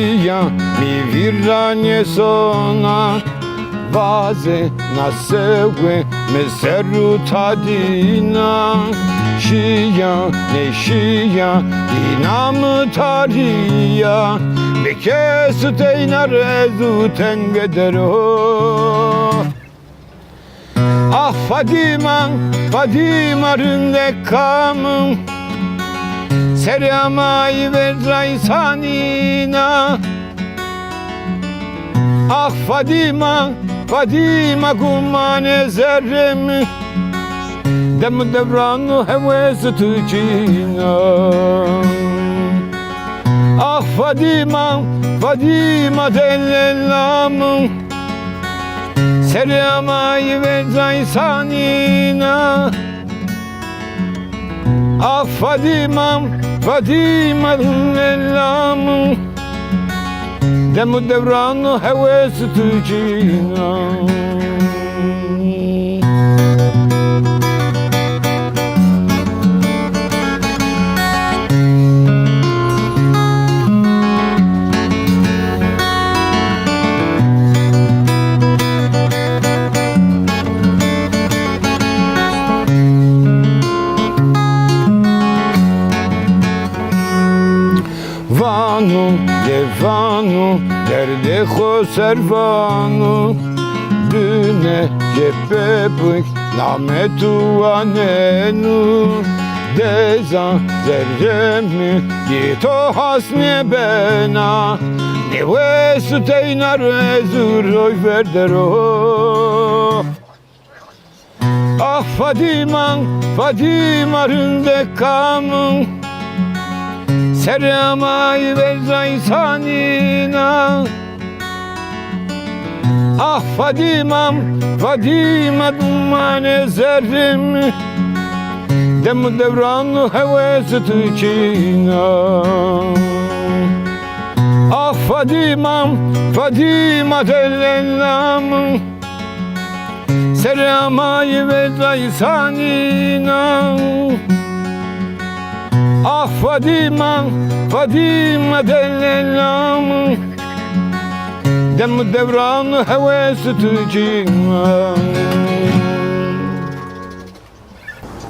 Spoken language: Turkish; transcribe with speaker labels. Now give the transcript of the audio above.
Speaker 1: Sia mi virranie sona Vaze na segue me serutadina Shia ne shia dinam taria Bekes teynar ezuten gedero Ah Fadima, Fadima ründe kamım Selamay vedray sanina Ah Fadima, Fadima kumane zerrem Dem devranu heves tücina Ah Fadima, Fadima dellelamım Selamay vedray sanina Ah Fadima, Fadima dellelamım Dem devranu heves tücina Vanu, Levanu, derde servanu Düne cepepik nametu anenu Deza zerremi dito hasne bena Nevesu teynar ezuroy verdero Ah Fadima, Fadima ründe kamın Selamay vedray sanina Ah Fadima, Fadima dumane zerrim Dem devranu heves tücina Ah Fadima, Fadima dellenam Selamay vedray sanina Ah Fadima, Fadima dellelam Dem devran heves tücina